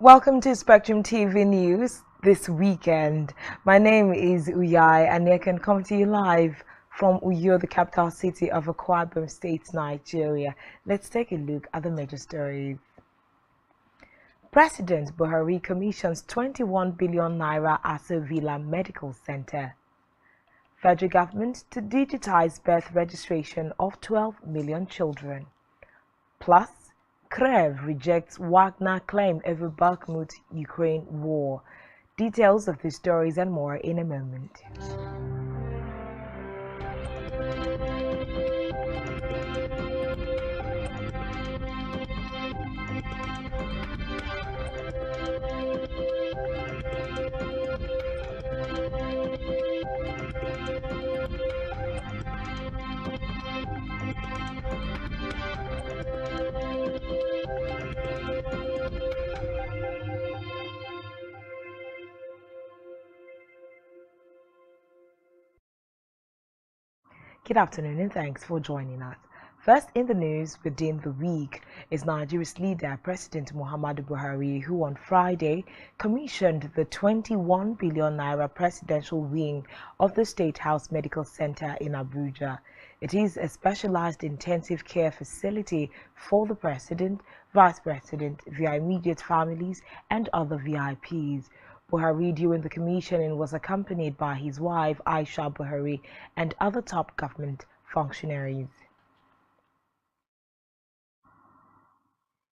Welcome to Spectrum TV News this weekend. My name is Uyai and I can come to you live from Uyo, the capital city of Akwa Ibom State, Nigeria. Let's take a look at the major stories. President Buhari commissions 21 billion naira as a Villa Medical Center. Federal government to digitize birth registration of 12 million children. Plus, Krev rejects Wagner claim over Bakhmut Ukraine war. Details of these stories and more in a moment. Good afternoon and thanks for joining us. First in the news within the week is Nigeria's leader, President Muhammadu Buhari, who on Friday commissioned the 21 billion naira presidential wing of the State House Medical Center in Abuja. It is a specialized intensive care facility for the president, vice president, their immediate families, and other VIPs. Buhari during the commissioning was accompanied by his wife Aisha Buhari and other top government functionaries.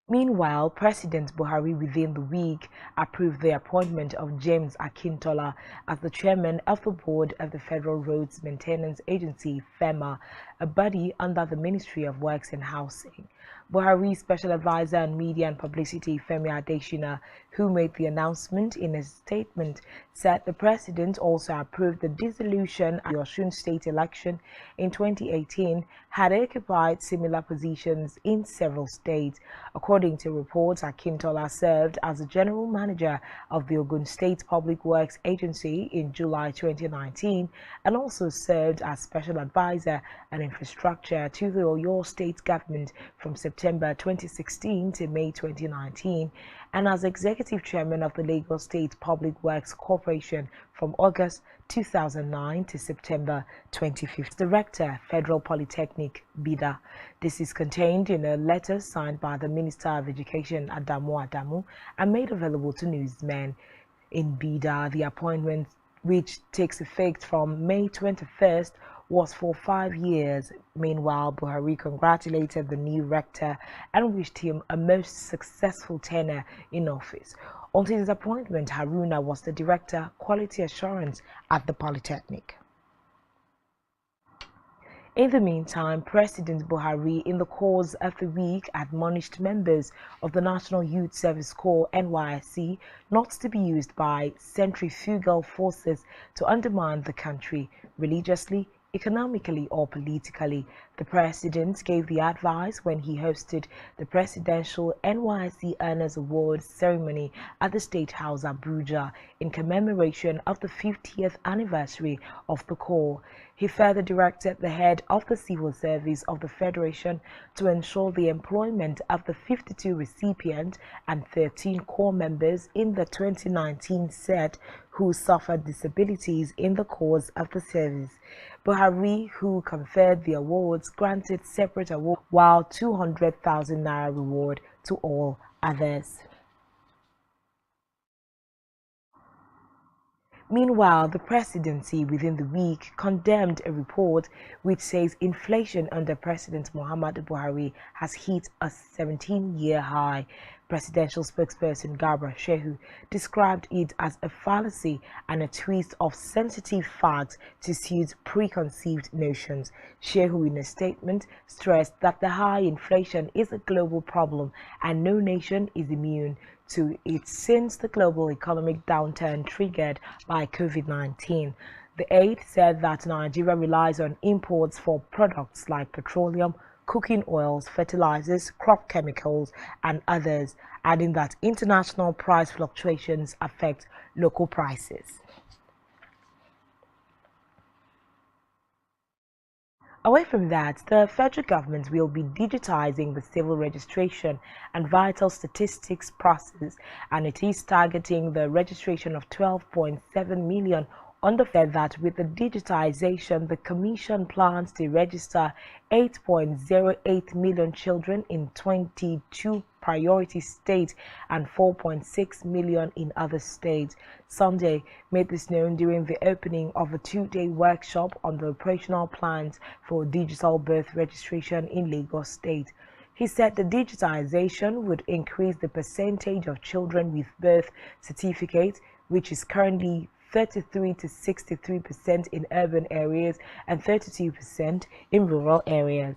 Meanwhile, President Buhari within the week approved the appointment of James Akintola as the chairman of the board of the Federal Roads Maintenance Agency, FEMA, a body under the Ministry of Works and Housing. Buhari's special advisor on media and publicity, Femi Adesina, who made the announcement in a statement, said the president also approved the dissolution of the Osun state election in 2018 had occupied similar positions in several states. According to reports, Akintola served as the general manager of the Ogun State Public Works Agency in July 2019 and also served as special advisor on infrastructure to the Oyo state government from September 2016 to May 2019 and as executive chairman of the Lagos State Public Works Corporation from August 2009 to September 2015. Director, Federal Polytechnic, Bida. This is contained in a letter signed by the Minister of Education, Adamu, and made available to newsmen. In Bida, the appointment, which takes effect from May 21st, was for 5 years. Meanwhile, Buhari congratulated the new rector and wished him a most successful tenure in office. Until his appointment, Haruna was the Director, Quality Assurance at the Polytechnic. In the meantime, President Buhari, in the course of the week, admonished members of the National Youth Service Corps (NYSC) not to be used by centrifugal forces to undermine the country religiously, economically, or politically. The president gave the advice when he hosted the Presidential NYSC Earners Awards ceremony at the State House Abuja in commemoration of the 50th anniversary of the Corps. He further directed the head of the Civil Service of the Federation to ensure the employment of the 52 recipients and 13 Corps members in the 2019 set who suffered disabilities in the course of the service. Buhari, who conferred the awards, granted separate awards while 200,000 naira reward to all others. Meanwhile, the presidency within the week condemned a report which says inflation under President Muhammadu Buhari has hit a 17-year high. Presidential spokesperson Garba Shehu described it as a fallacy and a twist of sensitive facts to suit preconceived notions. Shehu, in a statement, stressed that the high inflation is a global problem and no nation is immune to it since the global economic downturn triggered by COVID-19. The aide said that Nigeria relies on imports for products like petroleum, cooking oils, fertilizers, crop chemicals, and others, adding that international price fluctuations affect local prices. Away from that, the federal government will be digitizing the civil registration and vital statistics process, and it is targeting the registration of 12.7 million. On the fact that with the digitization, the Commission plans to register 8.08 million children in 22 priority states and 4.6 million in other states. Sunday made this known during the opening of a two-day workshop on the operational plans for digital birth registration in Lagos State. He said the digitization would increase the percentage of children with birth certificates, which is currently 33 to 63% in urban areas and 32% in rural areas.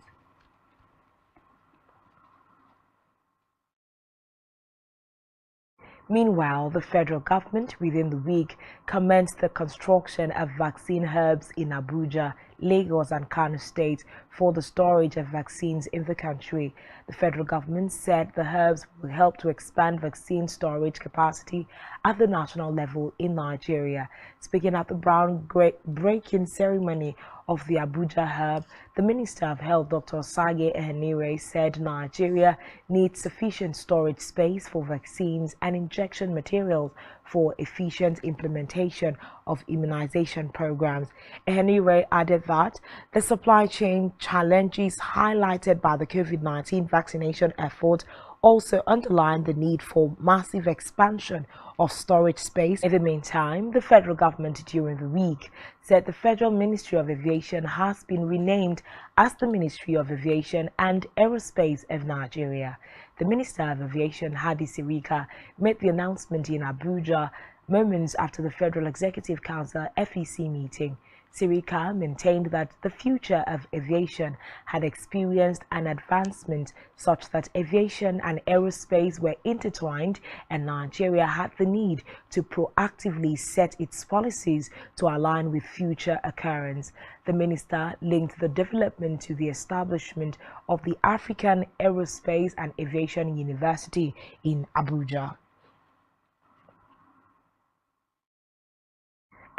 Meanwhile, the federal government within the week commenced the construction of vaccine hubs in Abuja, Lagos and Kano State for the storage of vaccines in the country. The federal government said the hubs will help to expand vaccine storage capacity at the national level in Nigeria. Speaking at the groundbreaking ceremony of the Abuja hub, the Minister of Health, Dr. Sage Ehenire, said Nigeria needs sufficient storage space for vaccines and injection materials for efficient implementation of immunization programs. Ehenire added that the supply chain challenges highlighted by the COVID-19 vaccination effort also underlined the need for massive expansion of storage space. In the meantime, the federal government during the week said the Federal Ministry of Aviation has been renamed as the Ministry of Aviation and Aerospace of Nigeria. The Minister of Aviation, Hadi Sirika, made the announcement in Abuja moments after the Federal Executive Council FEC meeting. Sirika maintained that the future of aviation had experienced an advancement such that aviation and aerospace were intertwined, and Nigeria had the need to proactively set its policies to align with future occurrence. The minister linked the development to the establishment of the African Aerospace and Aviation University in Abuja.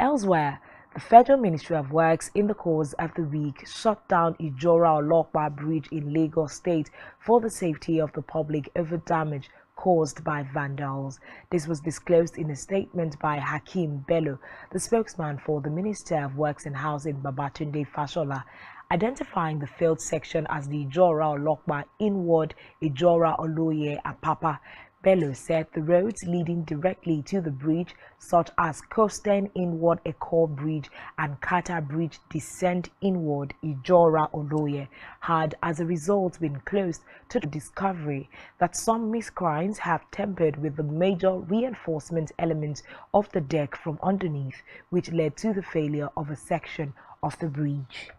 Elsewhere, the Federal Ministry of Works in the course of the week shut down Ijora-Olokpa Bridge in Lagos State for the safety of the public over damage caused by vandals. This was disclosed in a statement by Hakeem Bello, the spokesman for the Minister of Works and Housing, Babatunde Fashola, identifying the failed section as the Ijora-Olokpa Inward Ijora-Oloye Apapa. Bello said the roads leading directly to the bridge, such as Coastal Inward Eko Bridge and Kata Bridge Descent Inward Ijora Oloye, had as a result been closed to the discovery that some miscreants have tampered with the major reinforcement elements of the deck from underneath, which led to the failure of a section of the bridge.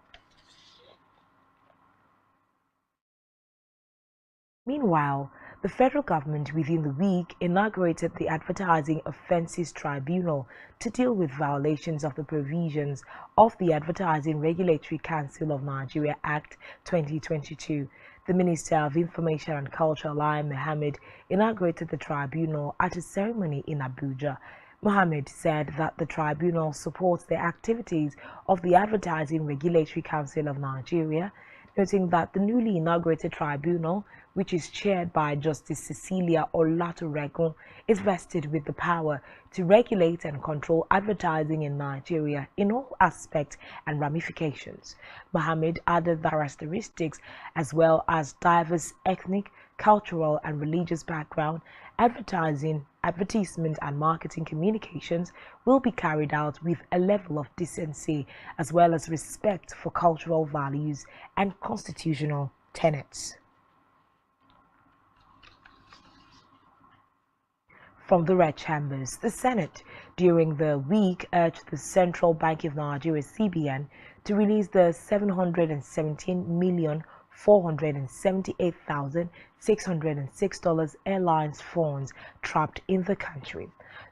Meanwhile, the federal government within the week inaugurated the Advertising Offences Tribunal to deal with violations of the provisions of the Advertising Regulatory Council of Nigeria Act 2022. The Minister of Information and Culture, Lai Mohammed, inaugurated the tribunal at a ceremony in Abuja. Mohammed said that the tribunal supports the activities of the Advertising Regulatory Council of Nigeria, noting that the newly inaugurated tribunal, which is chaired by Justice Cecilia Olatoregun, is vested with the power to regulate and control advertising in Nigeria in all aspects and ramifications. Mohammed added that characteristics as well as diverse ethnic, cultural and religious background, advertisement and marketing communications will be carried out with a level of decency as well as respect for cultural values and constitutional tenets. From the Red Chambers, the Senate during the week urged the Central Bank of Nigeria (CBN) to release the $717,478,606 airlines funds trapped in the country.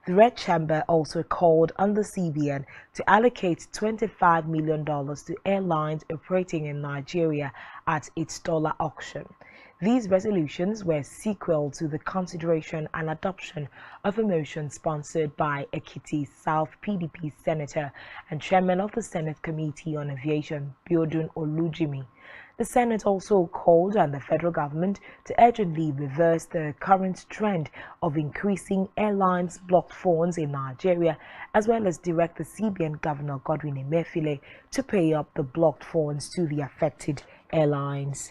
The Red Chamber also called on the CBN to allocate $25 million to airlines operating in Nigeria at its dollar auction. These resolutions were sequel to the consideration and adoption of a motion sponsored by Ekiti South PDP Senator and Chairman of the Senate Committee on Aviation, Biodun Olujimi. The Senate also called on the federal government to urgently reverse the current trend of increasing airlines' blocked phones in Nigeria, as well as direct the CBN Governor Godwin Emefiele to pay up the blocked phones to the affected airlines.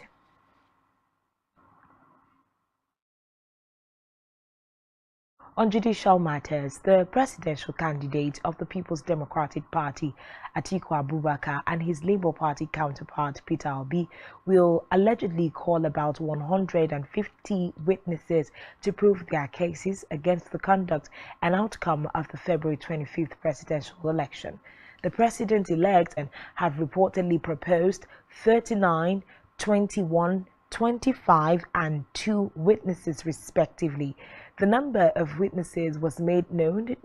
On judicial matters, the presidential candidate of the People's Democratic Party, Atiku Abubakar, and his Labour Party counterpart, Peter Obi, will allegedly call about 150 witnesses to prove their cases against the conduct and outcome of the February 25th presidential election. The president-elect have reportedly proposed 39, 21, 25 and 2 witnesses respectively. The number of witnesses was made known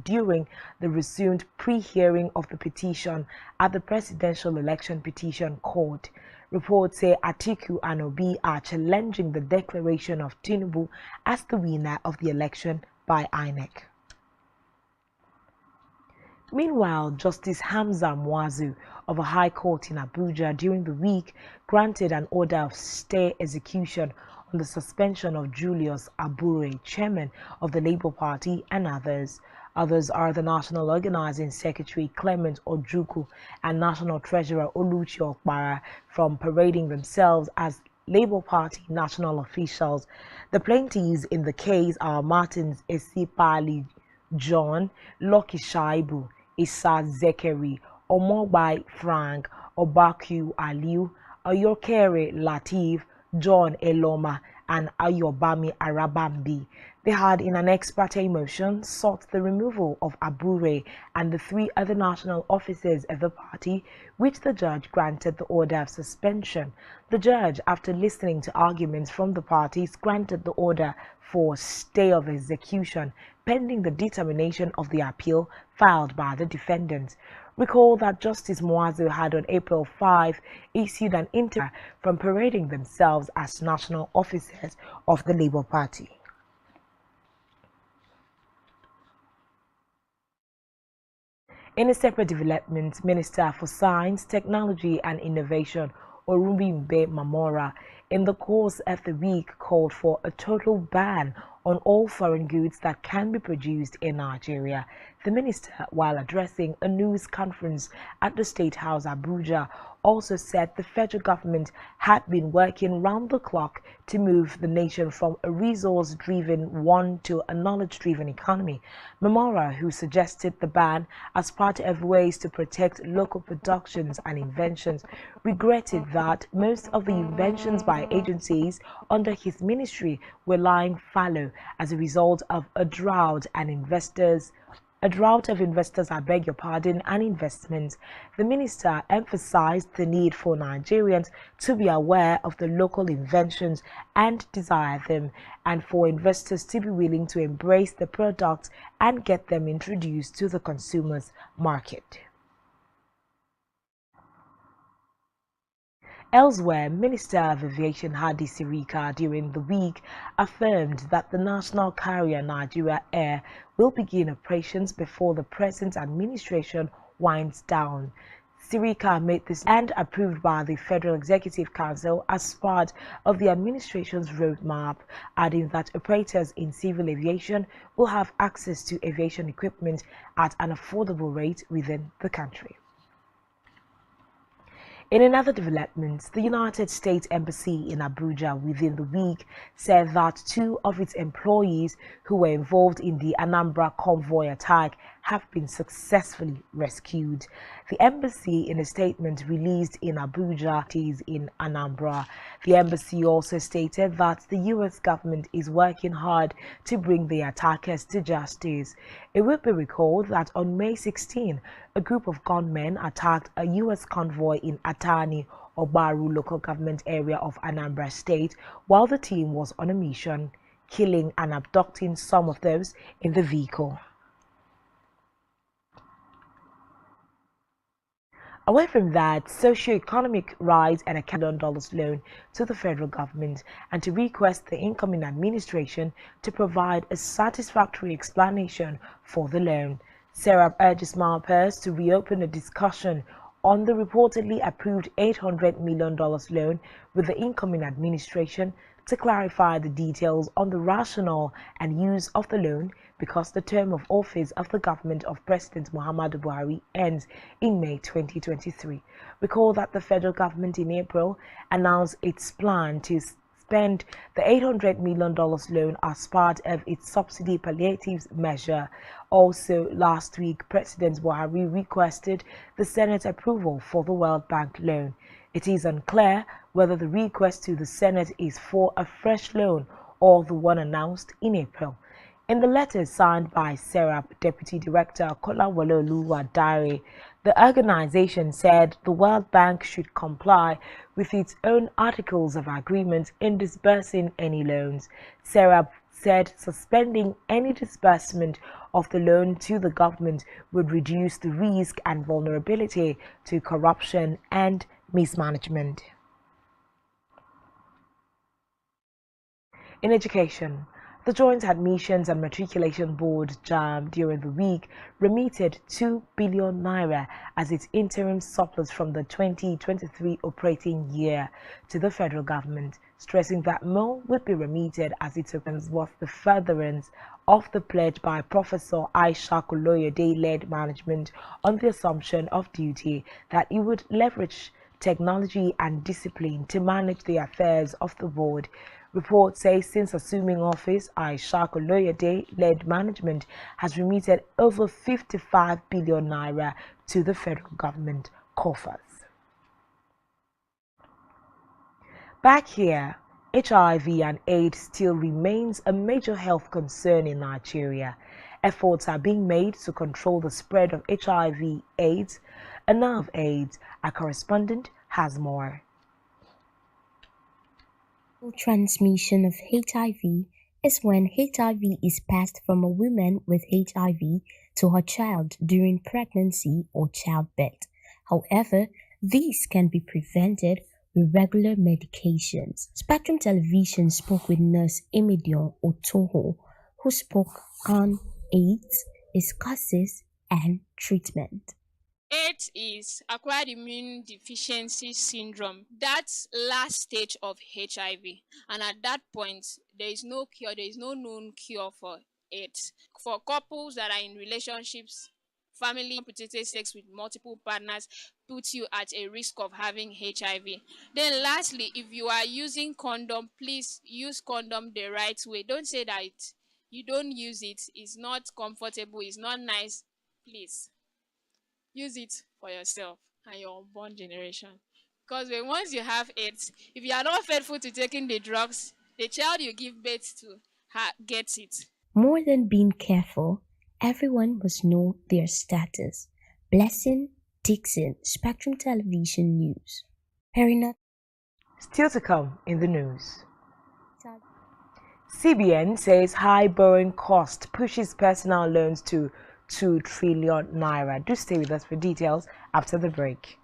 during the resumed pre-hearing of the petition at the Presidential Election Petition Court. Reports say Atiku and Obi are challenging the declaration of Tinubu as the winner of the election by INEC. Meanwhile, Justice Hamza Muazu of a high court in Abuja during the week granted an order of stay execution on the suspension of Julius Abure, chairman of the Labour Party, and others. Others are the National Organizing Secretary Clement Ojukwu and National Treasurer Oluchi Okpara from parading themselves as Labour Party national officials. The plaintiffs in the case are Martins Esipali John, Lucky Shaibu, Issa Zekeri, Omogbai Frank, Obaku Aliu, Oyokere Latif, John Eloma, and Ayobami Arabambi. They had, in an ex parte motion, sought the removal of Abure and the 3 other national officers of the party, which the judge granted the order of suspension. The judge, after listening to arguments from the parties, granted the order for stay of execution pending the determination of the appeal filed by the defendants. Recall that Justice Muazu had on April 5 issued an interim from parading themselves as national officers of the Labour Party. In a separate development, Minister for Science, Technology and Innovation, Orumimbe Mamora, in the course of the week called for a total ban on all foreign goods that can be produced in Nigeria. The minister, while addressing a news conference at the State House Abuja, also said the federal government had been working round the clock to move the nation from a resource-driven one to a knowledge-driven economy. Mamora, who suggested the ban as part of ways to protect local productions and inventions, regretted that most of the inventions by agencies under his ministry were lying fallow as a result of a drought of investors, and investments. The minister emphasized the need for Nigerians to be aware of the local inventions and desire them, and for investors to be willing to embrace the products and get them introduced to the consumers' market. Elsewhere, Minister of Aviation Hadi Sirika during the week affirmed that the national carrier Nigeria Air will begin operations before the present administration winds down. Sirika made this and approved by the Federal Executive Council as part of the administration's roadmap, adding that operators in civil aviation will have access to aviation equipment at an affordable rate within the country. In another development, the United States Embassy in Abuja within the week said that 2 of its employees who were involved in the Anambra convoy attack have been successfully rescued. The embassy, in a statement released in Abuja, is in Anambra. The embassy also stated that the U.S. government is working hard to bring the attackers to justice. It will be recalled that on May 16, a group of gunmen attacked a U.S. convoy in Atani, Obaru local government area of Anambra State while the team was on a mission, killing and abducting some of those in the vehicle. Away from that, socio-economic rise and a $1 million loan to the federal government, and to request the incoming administration to provide a satisfactory explanation for the loan. Sarah urges Malpers to reopen a discussion on the reportedly approved $800 million loan with the incoming administration to clarify the details on the rationale and use of the loan, because the term of office of the government of President Muhammadu Buhari ends in May 2023. Recall that the federal government in April announced its plan to spend the $800 million loan as part of its subsidy palliatives measure. Also, last week, President Buhari requested the Senate approval for the World Bank loan. It is unclear whether the request to the Senate is for a fresh loan or the one announced in April. In the letter signed by SERAP Deputy Director Kolawole Oluwadare, the organization said the World Bank should comply with its own articles of agreement in disbursing any loans. SERAP said suspending any disbursement of the loan to the government would reduce the risk and vulnerability to corruption and mismanagement. In education, the Joint Admissions and Matriculation Board (JAMB) during the week remitted 2 billion naira as its interim surplus from the 2023 operating year to the federal government, stressing that more would be remitted as it opens was the furtherance of the pledge by Professor Aisha Koloyede-led management on the assumption of duty that it would leverage technology and discipline to manage the affairs of the board. Reports say since assuming office, Aisha Koloyede-led management has remitted over 55 billion naira to the federal government coffers. Back here, HIV and AIDS still remains a major health concern in Nigeria. Efforts are being made to control the spread of HIV/AIDS. And now of AIDS, our correspondent has more. Transmission of HIV is when HIV is passed from a woman with HIV to her child during pregnancy or childbirth. However, this can be prevented with regular medications. Spectrum Television spoke with nurse Imidion Otoho, who spoke on AIDS, its causes, and treatment. AIDS is acquired immune deficiency syndrome. That's last stage of HIV, and at that point, there is no cure. There is no known cure for AIDS. For couples that are in relationships, family unprotected sex with multiple partners puts you at a risk of having HIV. Then lastly, if you are using condom, please use condom the right way. Don't say that you don't use it. It's not comfortable. It's not nice. Please use it for yourself and your unborn generation. Because once you have AIDS, if you are not faithful to taking the drugs, the child you give birth to gets it. More than being careful, everyone must know their status. Blessing Dixon, Spectrum Television News. Perina. Still to come in the news. CBN says high borrowing cost pushes personal loans to 2 trillion naira. Do stay with us for details after the break.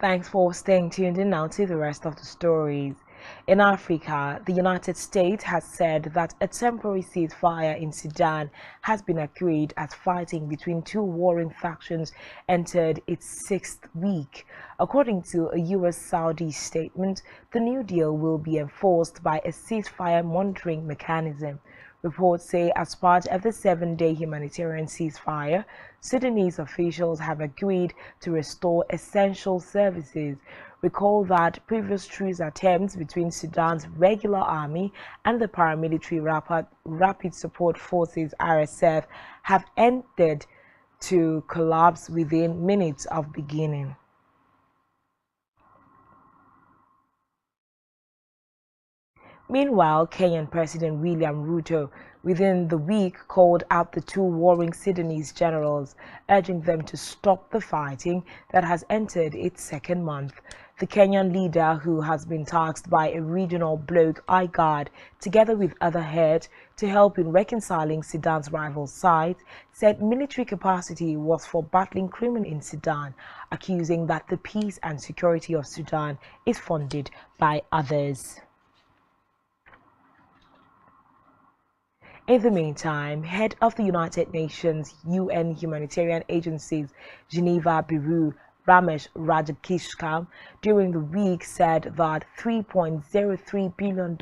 Thanks for staying tuned in now to the rest of the stories. In Africa, the United States has said that a temporary ceasefire in Sudan has been agreed as fighting between two warring factions entered its 6th week. According to a US-Saudi statement, the new deal will be enforced by a ceasefire monitoring mechanism. Reports say as part of the 7-day humanitarian ceasefire, Sudanese officials have agreed to restore essential services. Recall that previous truce attempts between Sudan's regular army and the paramilitary Rapid Support Forces (RSF) have ended to collapse within minutes of beginning. Meanwhile, Kenyan President William Ruto within the week called out the two warring Sudanese generals, urging them to stop the fighting that has entered its second month. The Kenyan leader, who has been tasked by a regional bloc IGAD together with other heads to help in reconciling Sudan's rival sides, said military capacity was for battling criminals in Sudan, accusing that the peace and security of Sudan is funded by others. In the meantime, head of the United Nations UN humanitarian agencies Geneva Bureau Ramesh Radakishkam during the week said that $3.03 billion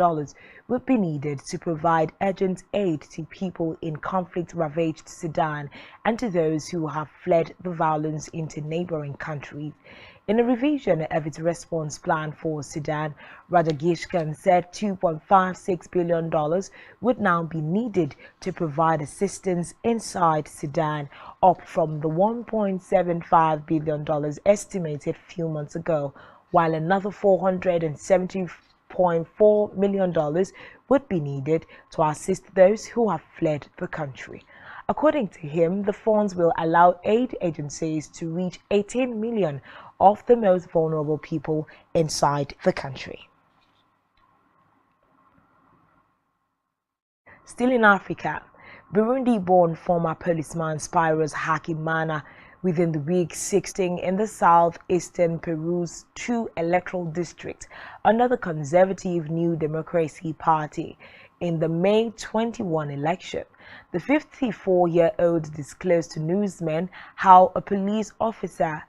would be needed to provide urgent aid to people in conflict-ravaged Sudan and to those who have fled the violence into neighboring countries. In a revision of its response plan for Sudan, Radagishkan said $2.56 billion would now be needed to provide assistance inside Sudan, up from the $1.75 billion estimated a few months ago, while another $470.4 million would be needed to assist those who have fled the country. According to him, the funds will allow aid agencies to reach 18 million of the most vulnerable people inside the country. Still in Africa, Burundi-born former policeman Spiros Hakimana within the week 16 in the southeastern Peru's 2 electoral districts under the conservative New Democracy Party in the May 21 election. The 54-year-old disclosed to newsmen how a police officer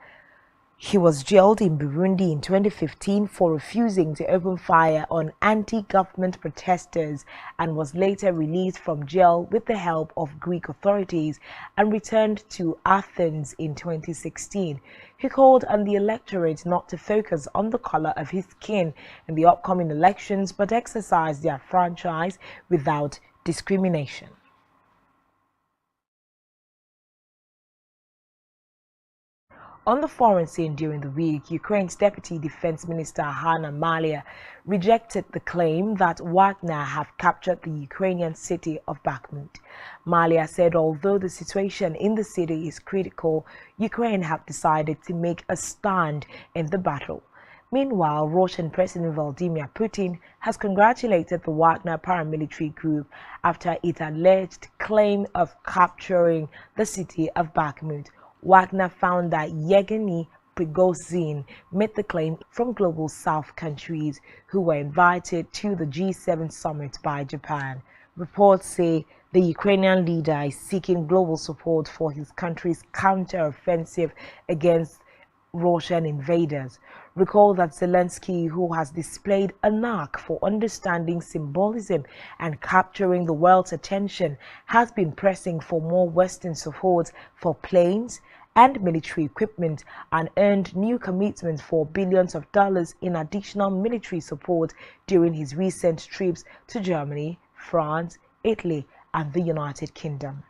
he was jailed in Burundi in 2015 for refusing to open fire on anti-government protesters and was later released from jail with the help of Greek authorities and returned to Athens in 2016. He called on the electorate not to focus on the color of his skin in the upcoming elections but exercise their franchise without discrimination. On the foreign scene during the week, Ukraine's Deputy Defense Minister Hanna Maliar rejected the claim that Wagner have captured the Ukrainian city of Bakhmut. Maliar said although the situation in the city is critical, Ukraine have decided to make a stand in the battle. Meanwhile, Russian President Vladimir Putin has congratulated the Wagner paramilitary group after its alleged claim of capturing the city of Bakhmut. Wagner found that Yevgeny Prigozhin made the claim from global south countries who were invited to the G7 summit by Japan. Reports say the Ukrainian leader is seeking global support for his country's counter-offensive against Russian invaders. Recall that Zelensky, who has displayed a knack for understanding symbolism and capturing the world's attention, has been pressing for more Western support for planes and military equipment and earned new commitments for billions of dollars in additional military support during his recent trips to Germany, France, Italy, and the United Kingdom.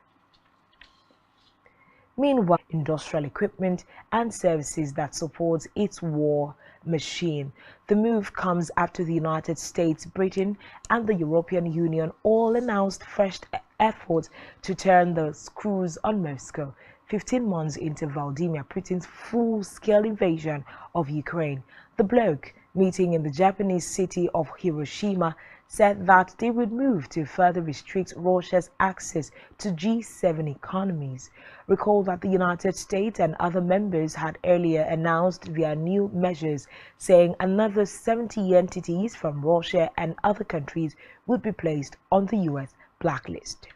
Meanwhile, industrial equipment and services that support its war machine. The move comes after the United States, Britain, and the European Union all announced fresh efforts to turn the screws on Moscow, 15 months into Vladimir Putin's full-scale invasion of Ukraine. The bloc, meeting in the Japanese city of Hiroshima, said that they would move to further restrict Russia's access to G7 economies. Recall that the United States and other members had earlier announced their new measures, saying another 70 entities from Russia and other countries would be placed on the U.S. blacklist.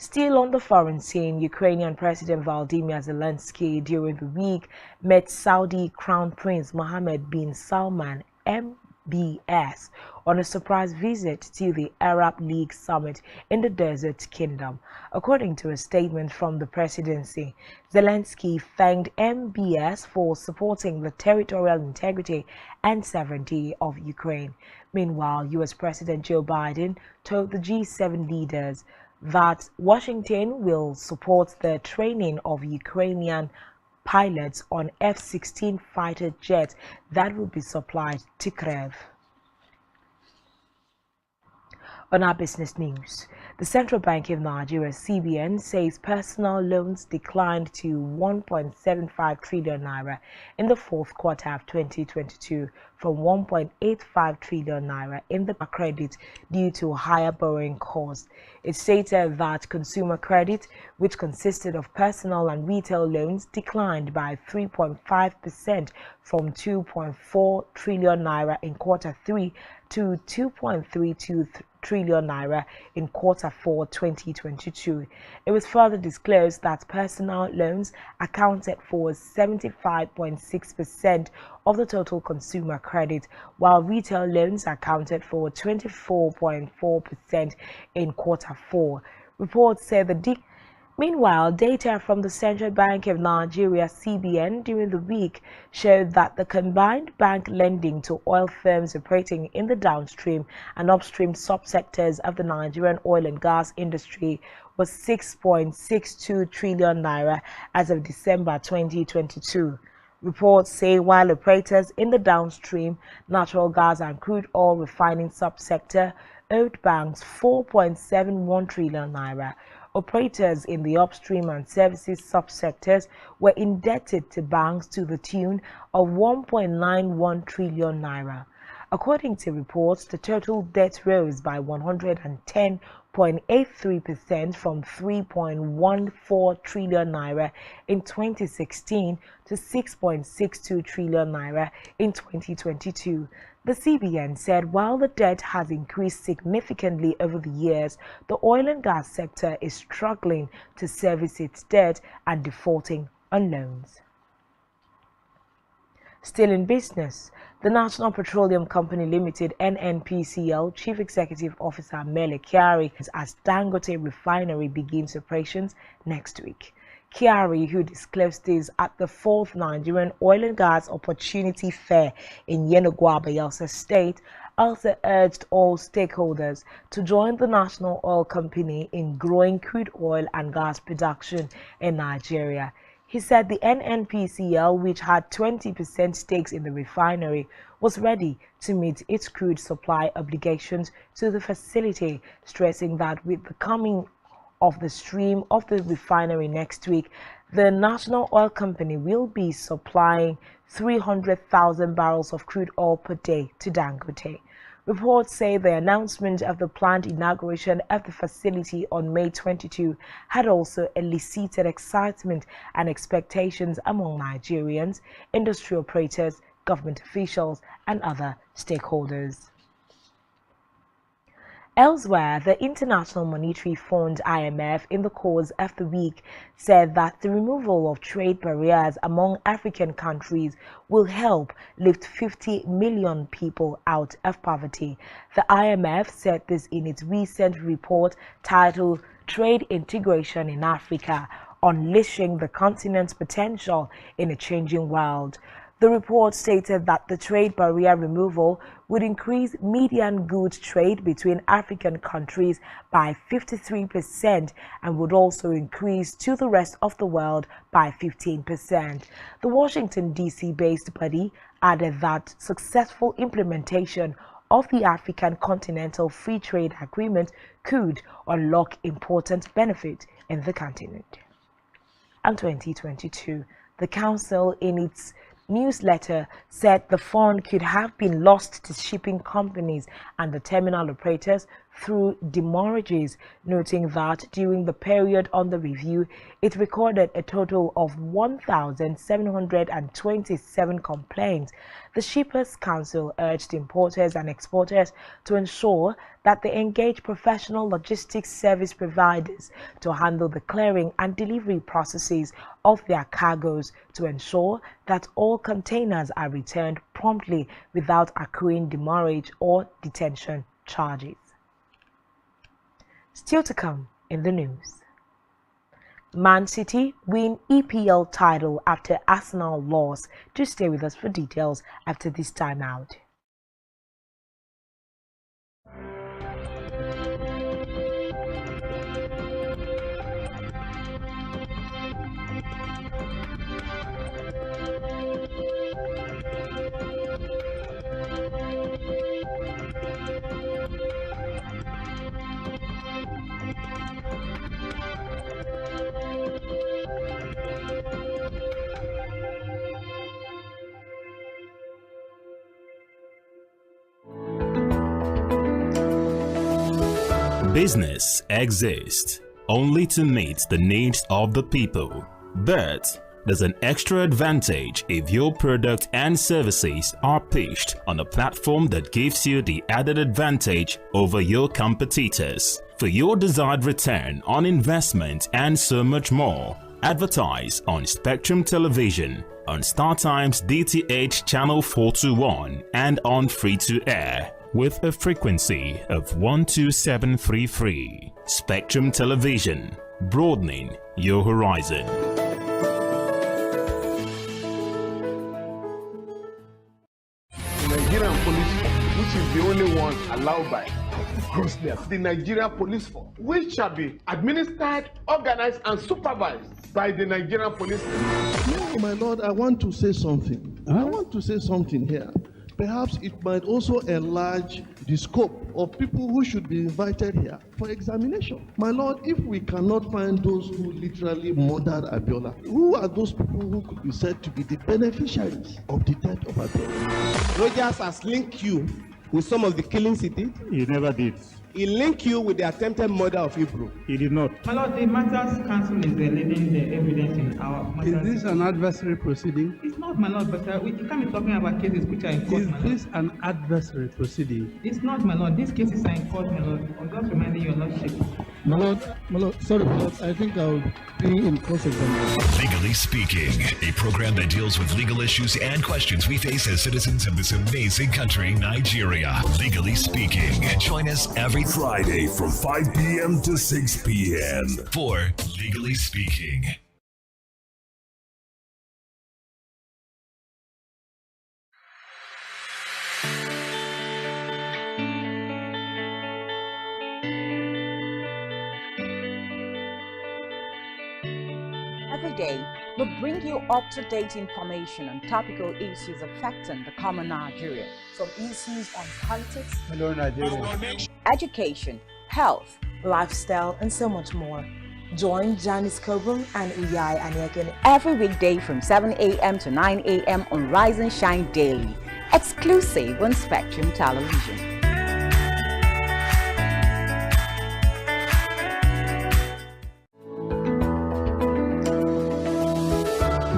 Still on the foreign scene, Ukrainian President Volodymyr Zelensky during the week met Saudi Crown Prince Mohammed bin Salman MBS on a surprise visit to the Arab League summit in the Desert Kingdom. According to a statement from the presidency, Zelensky thanked MBS for supporting the territorial integrity and sovereignty of Ukraine. Meanwhile, U.S. President Joe Biden told the G7 leaders that Washington will support the training of Ukrainian pilots on F-16 fighter jets that will be supplied to Kyiv. On our business news, the Central Bank of Nigeria (CBN) says personal loans declined to 1.75 trillion naira in the fourth quarter of 2022 from 1.85 trillion naira in the credit due to higher borrowing costs. It stated that consumer credit, which consisted of personal and retail loans, declined by 3.5% from 2.4 trillion naira in quarter 3 to 2.32 trillion naira in quarter 4 2022. It was further disclosed that personal loans accounted for 75.6% of the total consumer credit, while retail loans accounted for 24.4% in quarter 4. Reports say Meanwhile, data from the Central Bank of Nigeria (CBN) during the week showed that the combined bank lending to oil firms operating in the downstream and upstream subsectors of the Nigerian oil and gas industry was 6.62 trillion naira as of December 2022. Reports say while operators in the downstream, natural gas and crude oil refining subsector owed banks 4.71 trillion naira, operators in the upstream and services subsectors were indebted to banks to the tune of 1.91 trillion naira. According to reports, the total debt rose by 110.83% from 3.14 trillion naira in 2016 to 6.62 trillion naira in 2022. The CBN said while the debt has increased significantly over the years, the oil and gas sector is struggling to service its debt and defaulting on loans. Still in business, the National Petroleum Company Limited (NNPCL) Chief Executive Officer Mele Kyari as Dangote Refinery begins operations next week. Kyari, who disclosed this at the 4th Nigerian Oil and Gas Opportunity Fair in Yenagoa, Bayelsa State, also urged all stakeholders to join the National Oil Company in growing crude oil and gas production in Nigeria. He said the NNPCL, which had 20% stakes in the refinery, was ready to meet its crude supply obligations to the facility, stressing that with the coming of the stream of the refinery next week, the National Oil Company will be supplying 300,000 barrels of crude oil per day to Dangote. Reports say the announcement of the planned inauguration of the facility on May 22 had also elicited excitement and expectations among Nigerians, industry operators, government officials, and other stakeholders. Elsewhere, the International Monetary Fund (IMF) in the course of the week said that the removal of trade barriers among African countries will help lift 50 million people out of poverty. The IMF said this in its recent report titled Trade Integration in Africa: Unleashing the Continent's Potential in a Changing World. The report stated that the trade barrier removal would increase median goods trade between African countries by 53% and would also increase to the rest of the world by 15%. The Washington, D.C.-based body added that successful implementation of the African Continental Free Trade Agreement could unlock important benefits in the continent. In 2022, the Council, in its newsletter, said the fund could have been lost to shipping companies and the terminal operators through demurrages, noting that during the period under review, it recorded a total of 1,727 complaints. The Shippers Council urged importers and exporters to ensure that they engage professional logistics service providers to handle the clearing and delivery processes of their cargoes to ensure that all containers are returned promptly without accruing demurrage or detention charges. Still to come in the news. Man City win EPL title after Arsenal loss. Do stay with us for details after this timeout. Business exists only to meet the needs of the people, but there's an extra advantage if your product and services are pitched on a platform that gives you the added advantage over your competitors. For your desired return on investment and so much more, advertise on Spectrum Television, on StarTime's DTH Channel 421 and on free-to-air with a frequency of 12733. Spectrum Television, broadening your horizon. Nigerian police force, which is the only one allowed by the Nigerian police force, which shall be administered, organized, and supervised by the Nigerian police force. No, my lord, I want to say something. I want to say something here. Perhaps it might also enlarge the scope of people who should be invited here for examination. My lord, if we cannot find those who literally murdered Abiola, who are those people who could be said to be the beneficiaries of the death of Abiola? Rogers has linked you with some of the killings he did. He never did. He linked you with the attempted murder of Hebrew. He did not. My lord, the matters council is leading the evidence in our matters. Is this an adversary proceeding? It's not, my lord, but you can't be talking about cases which are in court, my lord. Is this an adversary proceeding? It's not, my lord. These cases are in court, my lord. I'm just reminding your lordship. My lord, sorry, my lord, I think I'll be in cross-examination. Legally Speaking, a program that deals with legal issues and questions we face as citizens of this amazing country, Nigeria. Legally Speaking. Join us every Friday from 5 p.m. to 6 p.m. for Legally Speaking. Every day, we bring you up-to-date information on topical issues affecting the common Nigerian. From issues on politics, education, health, lifestyle, and so much more. Join Janice Kobum and Uyai Anyeken every weekday from 7 a.m. to 9 a.m. on Rise and Shine Daily, exclusive on Spectrum Television.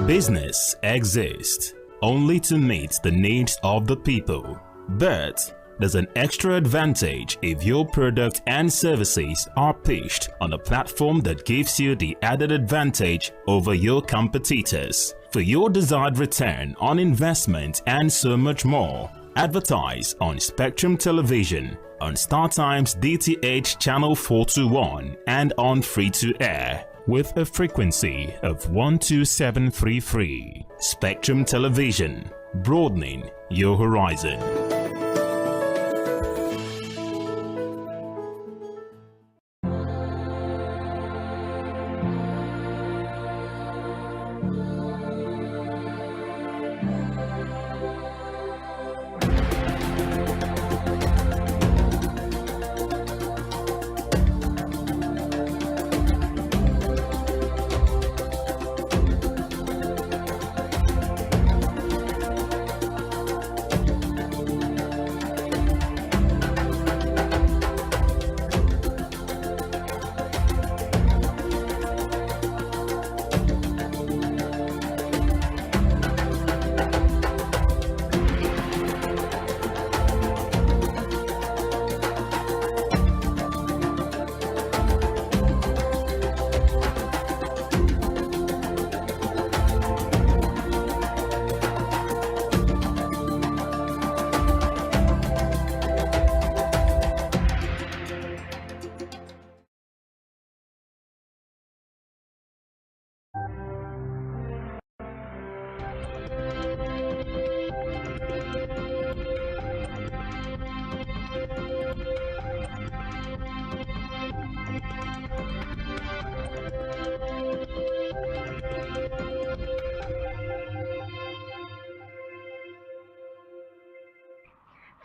Business exists only to meet the needs of the people, but there's an extra advantage if your product and services are pitched on a platform that gives you the added advantage over your competitors. For your desired return on investment and so much more, advertise on Spectrum Television, on StarTime's DTH Channel 421 and on free-to-air with a frequency of 12733. Spectrum Television, broadening your horizon.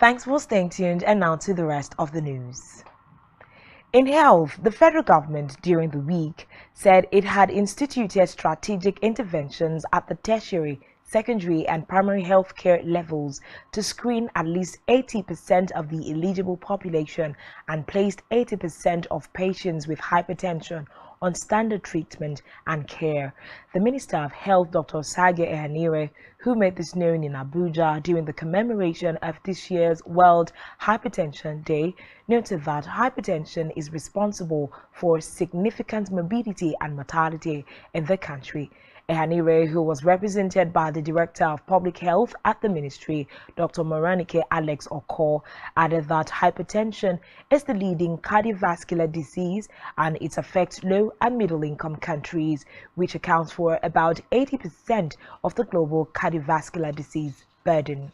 Thanks for staying tuned, and now to the rest of the news. In health, the federal government during the week said it had instituted strategic interventions at the tertiary, secondary and primary health care levels to screen at least 80% of the eligible population and placed 80% of patients with hypertension on standard treatment and care. The Minister of Health, Dr. Sage Ehanire, who made this known in Abuja during the commemoration of this year's World Hypertension Day, noted that hypertension is responsible for significant morbidity and mortality in the country. Ehanire, who was represented by the Director of Public Health at the Ministry, Dr. Moranike Alex Oko, added that hypertension is the leading cardiovascular disease and it affects low and middle-income countries, which accounts for about 80% of the global cardiovascular disease burden.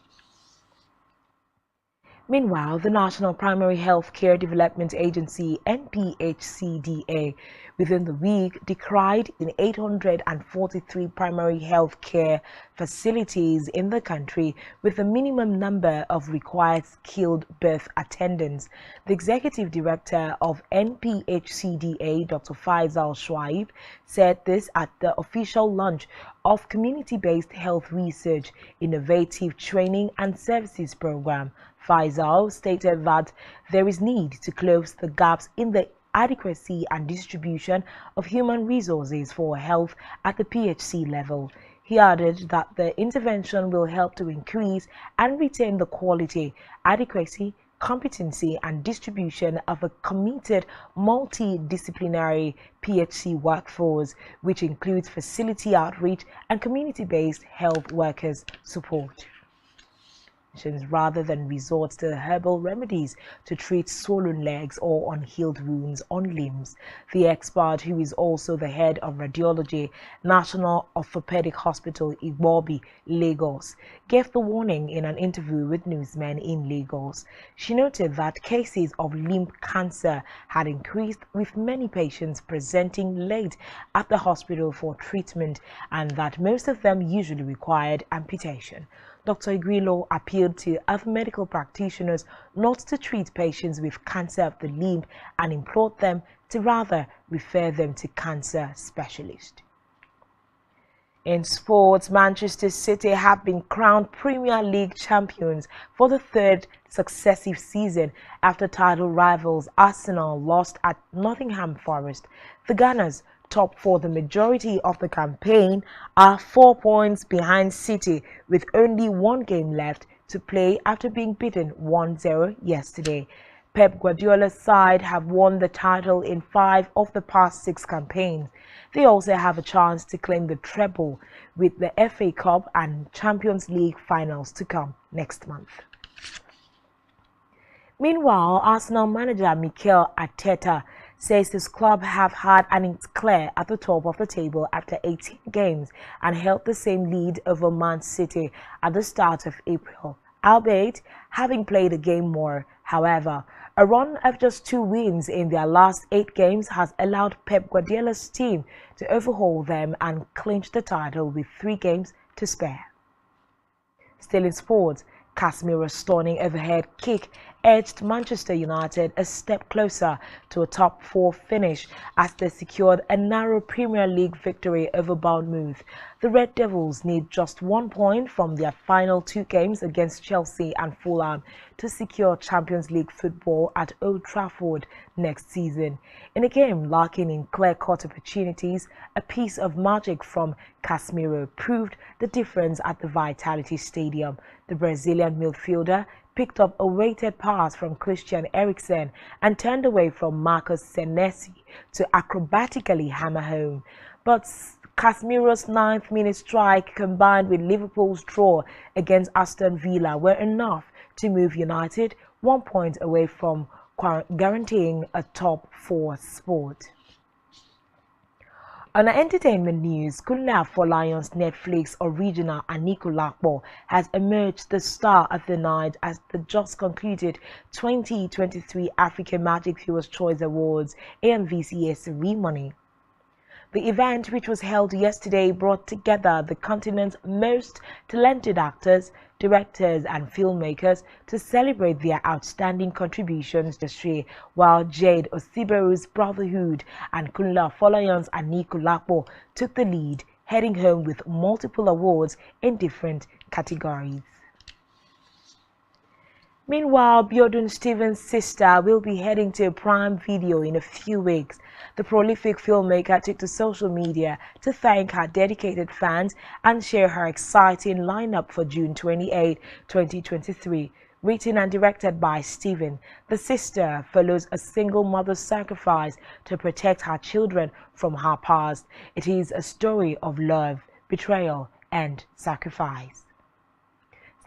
Meanwhile, the National Primary Health Care Development Agency (NPHCDA) within the week decried in 843 primary health care facilities in the country with a minimum number of required skilled birth attendants. The Executive Director of NPHCDA, Dr. Faisal Shuaib, said this at the official launch of Community-Based Health Research, Innovative Training and Services Program. Faisal stated that there is need to close the gaps in the adequacy and distribution of human resources for health at the PHC level. He added that the intervention will help to increase and retain the quality, adequacy, competency and distribution of a committed multidisciplinary PHC workforce, which includes facility outreach and community-based health workers support, rather than resort to herbal remedies to treat swollen legs or unhealed wounds on limbs. The expert, who is also the head of radiology, National Orthopedic Hospital, Igbobi, Lagos, gave the warning in an interview with newsmen in Lagos. She noted that cases of limb cancer had increased, with many patients presenting late at the hospital for treatment and that most of them usually required amputation. Dr. Igwilo appealed to other medical practitioners not to treat patients with cancer of the limb and implored them to rather refer them to cancer specialists. In sports, Manchester City have been crowned Premier League champions for the third successive season after title rivals Arsenal lost at Nottingham Forest. The Gunners, top for the majority of the campaign, are 4 points behind City with only one game left to play after being beaten 1-0 yesterday. Pep Guardiola's side have won the title in 5 of the past 6 campaigns. They also have a chance to claim the treble with the FA Cup and Champions League finals to come next month. Meanwhile, Arsenal manager Mikel Arteta says his club have had an clear at the top of the table after 18 games and held the same lead over Man City at the start of April, albeit having played a game more. However, a run of just 2 wins in their last 8 games has allowed Pep Guardiola's team to overhaul them and clinch the title with 3 games to spare. Still in sports, Casemiro's stunning overhead kick edged Manchester United a step closer to a top 4 finish as they secured a narrow Premier League victory over Bournemouth. The Red Devils need just 1 point from their final 2 games against Chelsea and Fulham to secure Champions League football at Old Trafford next season. In a game lacking in clear-cut opportunities, a piece of magic from Casemiro proved the difference at the Vitality Stadium. The Brazilian midfielder picked up a weighted pass from Christian Eriksen and turned away from Marcus Senesi to acrobatically hammer home. But Casemiro's 9th-minute strike combined with Liverpool's draw against Aston Villa were enough to move United 1 point away from guaranteeing a top 4 spot. On entertainment news, Kunle Afolayan's Netflix original Anikulapo has emerged the star of the night as the just concluded 2023 African Magic Viewers' Choice Awards AMVCA ceremony. The event, which was held yesterday, brought together the continent's most talented actors, directors and filmmakers to celebrate their outstanding contributions to the industry, while Jade Osiberu's Brotherhood and Kunle Afolayan's Anikulapo took the lead heading home with multiple awards in different categories. Meanwhile, Biodun Stevens' sister will be heading to a Prime Video in a few weeks. The prolific filmmaker took to social media to thank her dedicated fans and share her exciting lineup for June 28, 2023. Written and directed by Steven, the sister follows a single mother's sacrifice to protect her children from her past. It is a story of love, betrayal, and sacrifice.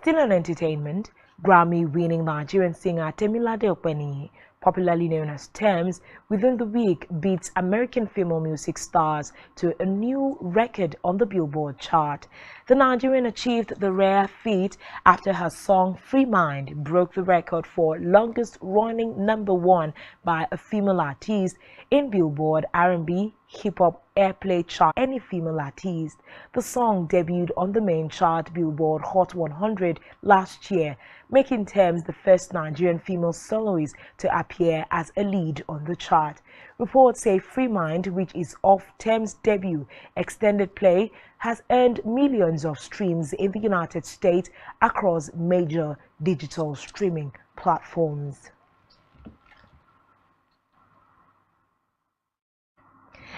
Still on entertainment, Grammy-winning Nigerian singer Temilade Okpeni, popularly known as Tems, within the week beats American female music stars to a new record on the Billboard chart. The Nigerian achieved the rare feat after her song Free Mind broke the record for longest-running #1 by a female artist in Billboard R&B hip-hop airplay chart. Any female artist. The song debuted on the main chart Billboard Hot 100 last year, making Tems the first Nigerian female soloist to appear as a lead on the chart. Reports say Free Mind, which is off Tems' debut extended play, has earned millions of streams in the United States across major digital streaming platforms.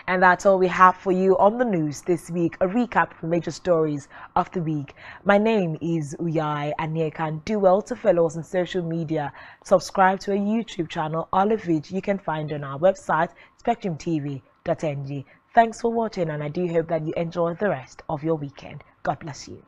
And that's all we have for you on the news this week, a recap of major stories of the week. My name is Uyai Anyeka. Do well to follow us on social media. Subscribe to our YouTube channel, all of which you can find on our website, spectrumtv.ng. Thanks for watching, and I do hope that you enjoy the rest of your weekend. God bless you.